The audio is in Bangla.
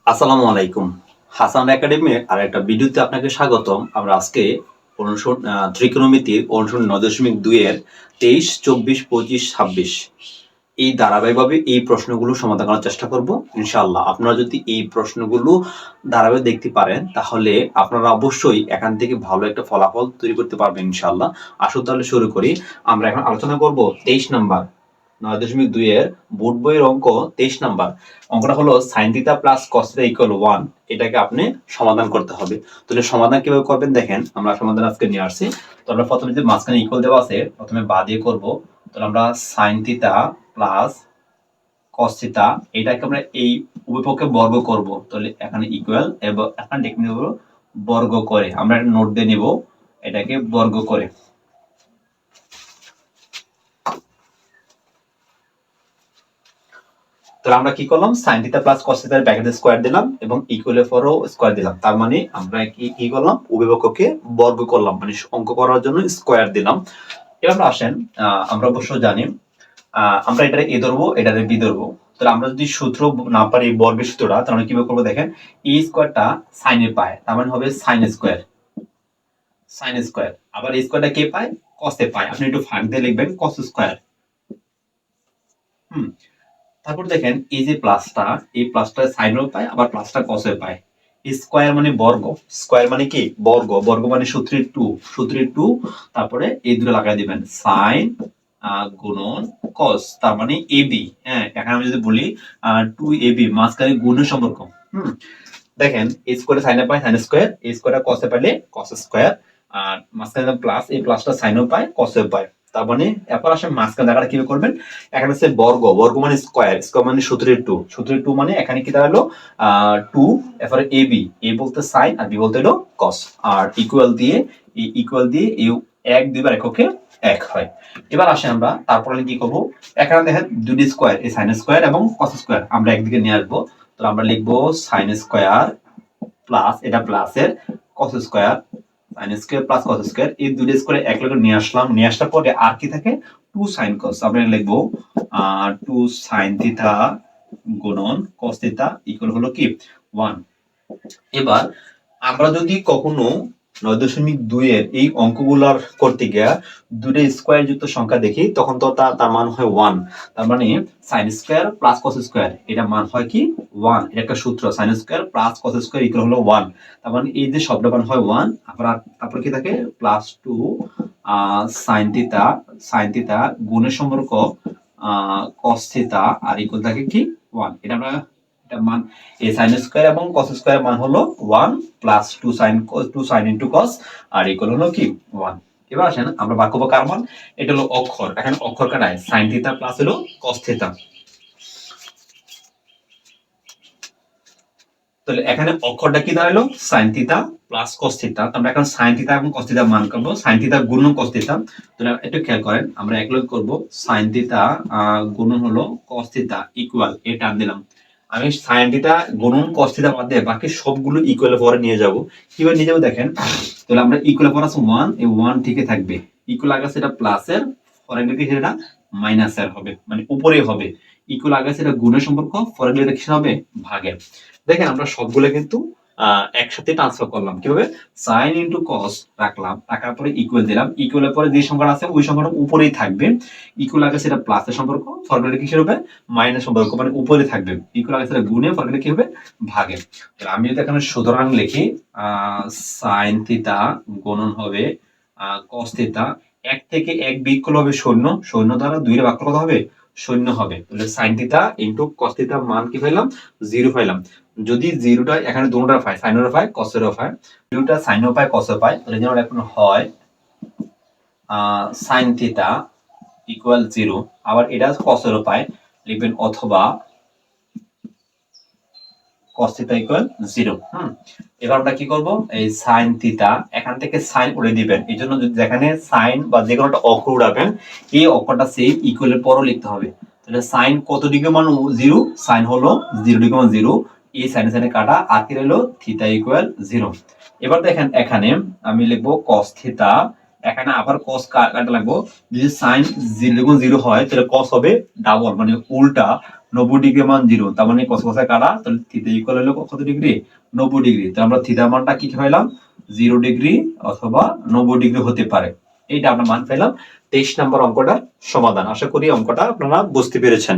আসসালামু আলাইকুম। হাসান একাডেমির আরেকটা ভিডিওতে আপনাকে স্বাগতম। আমরা আজকে ত্রিকোণমিতির অনুসরণ ৯.২ এর ২৩, ২৪, ২৫, ২৬ এই ধারাবাহিকভাবে এই প্রশ্নগুলো সমাধান করার চেষ্টা করব ইনশাআল্লাহ। আপনারা যদি এই প্রশ্নগুলো ধারাবাহিক দেখতে পারেন তাহলে আপনারা অবশ্যই এখান থেকে ভালো একটা ফলাফল তৈরি করতে পারবেন ইনশাআল্লাহ। আসুন তাহলে শুরু করি। আমরা এখন আলোচনা করব ২৩ নাম্বার ৯.২ এর বোর্ড বইয়ের অঙ্ক ২৩ নাম্বার। অঙ্কটা হলো sin θ প্লাস cos θ ইকুয়াল 1। এটাকে আপনি সমাধান করতে হবে। তাহলে সমাধান কিভাবে করবেন দেখেন, আমরা সমাধান আজকে নিয়ে আসছি। তো আমরা প্রথমে যে মাঝখানে ইকুয়াল দেওয়া আছে প্রথমে বা দিয়ে করব। তাহলে আমরা sin θ প্লাস cos θ এটাকে আমরা এই উভয় পক্ষে বর্গ করব। তাহলে এখানে ইকুয়াল এবং এখানে লিখে নেব বর্গ করে। আমরা একটা নোট দিয়ে নেব এটাকে বর্গ করে। তাহলে আমরা কি করলাম, sin θ প্লাস cos θ এর ব্র্যাকেটে স্কয়ার দিলাম এবং ইকুয়াল এর পরেও স্কয়ার দিলাম। তার মানে আমরা কি করলাম, উভয় পক্ষকে বর্গ করলাম, মানে অঙ্ক করার জন্য স্কয়ার দিলাম। এবার আমরা আসেন, আমরা অবশ্য জানি আমরা এটারে এ ধরবো, এটারে বি ধরবো। তাহলে আমরা যদি সূত্র না পারি বর্গের সূত্রটা, তাহলে আমরা কিভাবে করবো দেখেন, এই স্কয়ারটা sin এ পায়, তার মানে হবে sin স্কয়ার। sin স্কয়ার আবার এই স্কয়ারটা কে পায়, cos এ পায়। আপনি একটু ফাঁক দিয়ে লিখবেন cos স্কয়ার। তারপর দেখেন এই যে প্লাসটা, এই প্লাসটা সাইনও পায় আবার প্লাসটা কসও পায়। স্কয়ার মানে বর্গ, স্কয়ার মানে কি বর্গ, বর্গ মানে সূত্রের 2, সূত্রের 2। তারপরে এই দুটো লাগাই দিবেন সাইন গুণন কস, তার মানে এবি। হ্যাঁ, এখানে আমি যদি বলি 2ab মাঝখানে গুণের সম্পর্ক। দেখেন এই স্কয়ারে সাইনে পায় সাইন স্কয়ার, এই স্কয়ারটা কসে পাইলে কস স্কয়ার, আর মাঝখানে প্লাস, এই প্লাসটা সাইনও পায় কসও পায়। তার মানে এরপর আসলে মাঝখানে জায়গাটা কিভাবে করবেন, এখানে হচ্ছে বর্গ, বর্গ মানে স্কয়ার, স্কয়ার মানে সূত্রের 2, সূত্রের 2 মানে এখানে কি দাঁড়ালো 2, এরপরে এবি, এ বলতে সাইন আর বি বলতে হলো কস, আর ইকুয়াল দিয়ে এই ইকুয়াল দিয়ে এই এক দুইবার এককে এক হয়। এবার আসেন আমরা তারপরে কি করব, এখানে দেখেন দুটি স্কয়ার, এই সাইন স্কয়ার এবং কস স্কয়ার আমরা একদিকে নিয়ে আসবো। তো আমরা লিখবো সাইন স্কয়ার প্লাস, এটা প্লাসের কস square, sine square plus cos square, এই দুটো স্কয়ার এক লগে নিয়ে আসলাম। নিয়ে আসার পরে আর কি থাকে, 2 sin cos। আমরা লিখবো 2 sin থিটা গুণন cos থিটা ইকুয়াল হলো কি 1। এবার আমরা যদি কখনো ৯.২ এর এই অঙ্কগুলার করতে গিয়া দুটো স্কয়ার যুক্ত সংখ্যা দেখি, তখন তো তার মান হয় 1। তার মানে sin square plus cos square এটা মান হয় কি 1। এটা একটা সূত্র, sin square plus cos square equal হলো 1। তার মানে এই যে শব্দ মান হয় 1। তারপর কি থাকে প্লাস 2 sin থিটা গুণের সম্পর্ক cos থিটা আর ইকুয়াল থাকে কি 1। এটা আমরা এটা মান এই sin স্কয়ার এবং cos স্কয়ার মান হলো 1 প্লাস 2 sin ইনটু cos আর ইকুয়াল হলো কি 1। এবার আসেন আমরা বাক্য বা কার মান, এটা হলো অক্ষর, এখানে অক্ষর কাটায় sin থিটা প্লাস হলো cos থিটা। তাহলে এখানে অক্ষরটা কি দাঁড়ালো sin theta plus cos theta. আমরা এখন sin থিটা এবং cos থিটা মান করব, sin থিটা গুণন cos থিটা। তাহলে একটু খেয়াল করেন, আমরা এক লগ করব sin থিটা গুণন হলো cos থিটা ইকুয়াল, এটা টান দিলাম। আমি sin থিটা গুণন cos থিটা বাদ দিয়ে বাকি সবগুলো ইকুয়াল পরে নিয়ে যাব। কিভাবে নিয়ে যাব দেখেন, তাহলে আমরা ইকুয়াল পর আছে 1, এই 1 ঠিকই থাকবে, ইকুয়াল আগে সেটা প্লাসের পরে গেলে সেটা মাইনাসের হবে, মানে উপরে হবে। ইকুয়াল আগে সেটা গুণের সম্পর্ক, পরে গেলে কি হবে ভাগের। দেখেন আমরা সবগুলো কিন্তু একসাথে ট্রান্সফার করলাম। কিভাবে, sin ইনটু cos রাখলাম, রাখার পরে ইকুয়াল দিলাম, ইকুয়ালের পরে যে সংখ্যাটা আছে ওই সংখ্যাটা উপরেই থাকবে। ইকুয়াল আগে সেটা প্লাসের সম্পর্ক, ফরম্যাটে কিসের হবে মাইনাস সম্পর্ক, মানে উপরে থাকবে। ইকুয়াল আগে সেটা গুণে, ফরম্যাটে কি হবে ভাগে। তাহলে আমি যদি এখানে সুতরাং লিখি sin থিটা গুণন হবে cos থিটা, এক থেকে এক বিয়োগ করলে হবে শূন্য, শূন্য দ্বারা 2 এর ভাগ করলে কত হবে শূন্য হবে। তাহলে sin theta into cos theta মান কি পেলাম 0 পাইলাম। যদি জিরোটা এখানে দুটোটা পাই, সাইনেরও পাই কসেরও পাই, জিরোটা সাইনও পাই কসও পাই, তাহলে যেন এখন হয় sin থিটা ইকুয়াল 0, আবার এটা কসেরও পাই, লিখবেন অথবা cos থিটা ইকুয়াল 0। এবার আমরা কি করব, এই sin থিটা এখান থেকে sin উড়ে দিবেন। এইজন্য যদি যেখানে sin বা যে কোনো একটা অক্ষর উড়াবেন, এই অক্ষরটা সেম ইকুয়ালের পরও লিখতে হবে। তাহলে sin কত ডিগ্রি মান 0, sin হলো 0 ডিগ্রি মান 0, এই সাইনে সাইনে কাটা আর কি রইলো থিটা ইকুয়াল 0। এবার দেখেন এখানে আমি লিখবো cos থিটা, এখানে আবার cos কাটা লাগবো। যদি sin 0 হয় তাহলে cos হবে ডাবল, মানে উল্টা 90 ডিগ্রি মান 0, তার মানে cos cos কাটা, তাহলে থিটা ইকুয়াল হলো কত ডিগ্রি? 90 ডিগ্রি। তাহলে আমরা থিটা মানটা কি পাইলাম? 0 ডিগ্রি অথবা 90 ডিগ্রি হতে পারে। এইটা আমরা মান পেলাম। 23 নম্বর অঙ্কটার সমাধান। আশা করি অঙ্কটা আপনারা বুঝতে পেরেছেন।